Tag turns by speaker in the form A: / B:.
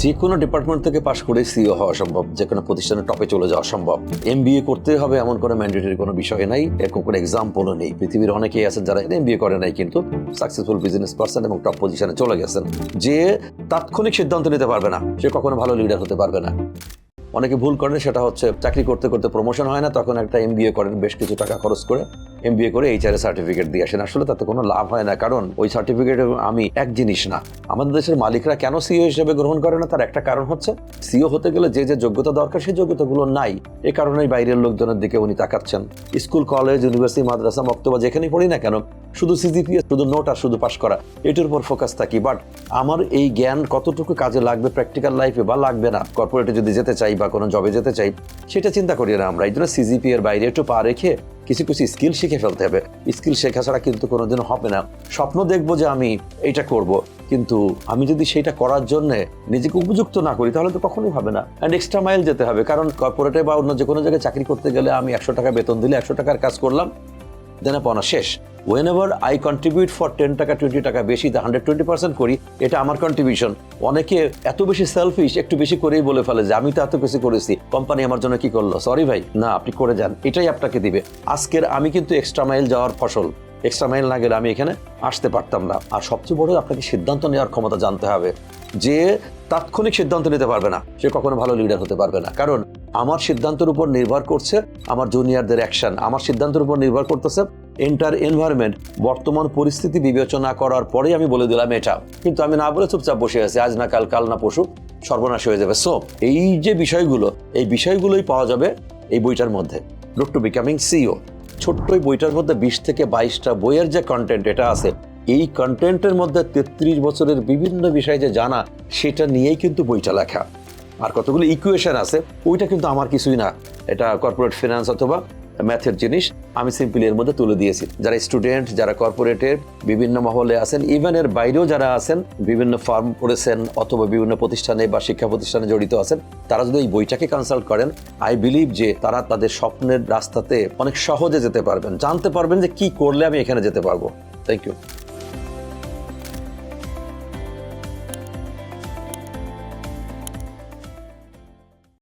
A: যে কোনো ডিপার্টমেন্ট থেকে পাশ করে সিইও হওয়া সম্ভব, যে কোনো প্রতিষ্ঠানের টপে চলে যাওয়া সম্ভব। এমবিএ করতে হবে এমন কোনো ম্যান্ডেটরি কোনো বিষয় নাই, এরকম কোনো এক্সাম্পলও নেই। পৃথিবীর অনেকেই আছেন যারা এমবিএ করে নাই কিন্তু সাকসেসফুল বিজনেস পারসন এবং টপ পজিশনে চলে গেছেন। যে তাৎক্ষণিক সিদ্ধান্ত নিতে পারবে না সে কখনো ভালো লিডার হতে পারবে না। অনেকে ভুল করেন, সেটা হচ্ছে চাকরি করতে করতে প্রমোশন হয় না, তখন একটা এমবিএ করেন, বেশ কিছু টাকা খরচ করে এমবিএ করে এইচআর সার্টিফিকেট দিয়ে আসেন। আসলে তাতে কোনো লাভ হয় না, কারণ ওই সার্টিফিকেট আমি এক জিনিস না। আমাদের দেশের মালিকরা কেন সিইও হিসেবে গ্রহণ করে না, তার একটা কারণ হচ্ছে সিইও হতে গেলে যে যে যোগ্যতা দরকার সেই যোগ্যতাগুলো নাই। এই কারণেই বাইরের লোকজনের দিকে উনি তাকাচ্ছেন। স্কুল, কলেজ, ইউনিভার্সিটি, মাদ্রাসা, মক্তবা যেখানেই পড়ি না কেন, শুধু সিজিপিএ, শুধু নোট আর শুধু পাস করা, এটার উপর ফোকাস থাকি। বাট আমার এই জ্ঞান কতটুকু কাজে লাগবে প্র্যাকটিক্যাল লাইফে বা লাগবে না, কর্পোরেটে যদি যেতে চাই বা কোনো জবে যেতে চাই, সেটা চিন্তা করি না আমরা। এই জন্য সিজিপি এর বাইরে একটু পা রেখে কিছু কিছু স্কিল শিখে ফেলতে হবে। স্কিল শেখা ছাড়া কিন্তু কোনোদিনও হবে না। স্বপ্ন দেখবো যে আমি এইটা করব, কিন্তু আমি যদি সেটা করার জন্য নিজেকে উপযুক্ত না করি তাহলে তো কখনোই হবে না। অ্যান্ড এক্সট্রা মাইল যেতে হবে, কারণ কর্পোরেটে বা অন্য যে কোনো জায়গায় চাকরি করতে গেলে আমি 100 টাকা বেতন দিলে 100 টাকার কাজ করলাম, দেন পাওনা শেষ। whenever I contribute for 10 টাকা 20 টাকা বেশি, 120% করি, এটা আমার কন্ট্রিবিউশন। অনেকে এত বেশি সেলফিশ, একটু বেশি করেই বলে ফেলে যে আমি তো এত কিছু করেছি, কোম্পানি আমার জন্য কি করলো। সরি ভাই, না, আপনি করে যান, এটাই আপনাকে দিবে। আজকের আমি কিন্তু এক্সট্রা মাইল যাওয়ার ফসল। এক্সট্রা মাইল না গেলে আমি এখানে আসতে পারতাম না। আর সবচেয়ে বড়, আপনাকে সিদ্ধান্ত নেওয়ার ক্ষমতা জানতে হবে। যে তাৎক্ষণিক সিদ্ধান্ত নিতে পারবে না সে কখনো ভালো লিডার হতে পারবে না, কারণ আমার সিদ্ধান্তের উপর নির্ভর করছে আমার জুনিয়রদের অ্যাকশন, আমার সিদ্ধান্তের উপর নির্ভর করতেছে এন্টার এনভায়রনমেন্ট। বর্তমান পরিস্থিতি বিবেচনা করার পরেই আমি বলে দিলাম এটা, কিন্তু আমি না বলে চুপচাপ বসে আছি, আজ না কাল, কাল না পরশু সর্বনাশ হয়ে যাবে। সো এই যে বিষয়গুলো, এই বিষয়গুলোই পাওয়া যাবে এই বইটার মধ্যে, রুট টু বিকামিং সিইও। ছোট্ট এই বইটার মধ্যে 20 থেকে 22টা বইয়ের যে কন্টেন্ট এটা আছে, এই কন্টেন্টের মধ্যে 33 বছরের বিভিন্ন বিষয় যে জানা, সেটা নিয়েই কিন্তু বইটা লেখা। আর কতগুলো ইকুয়েশন আছে, ওইটা কিন্তু আমার কিছুই না, এটা কর্পোরেট ফিনান্স অথবা ম্যাথের জিনিস। আমি সিম্পলি এর মধ্যে তুলে দিয়েছি। যারা স্টুডেন্ট, যারা কর্পোরেটের বিভিন্ন মহলে আছেন, ইভেন এর বাইরেও যারা আছেন, বিভিন্ন ফার্ম করেছেন অথবা বিভিন্ন প্রতিষ্ঠানে বা শিক্ষা প্রতিষ্ঠানে জড়িত আছেন, তারা যদি এই বইটাকে কনসাল্ট করেন, আই বিলিভ যে তারা তাদের স্বপ্নের রাস্তাতে অনেক সহজে যেতে পারবেন, জানতে পারবেন যে কি করলে আমি এখানে যেতে পারবো। Thank you.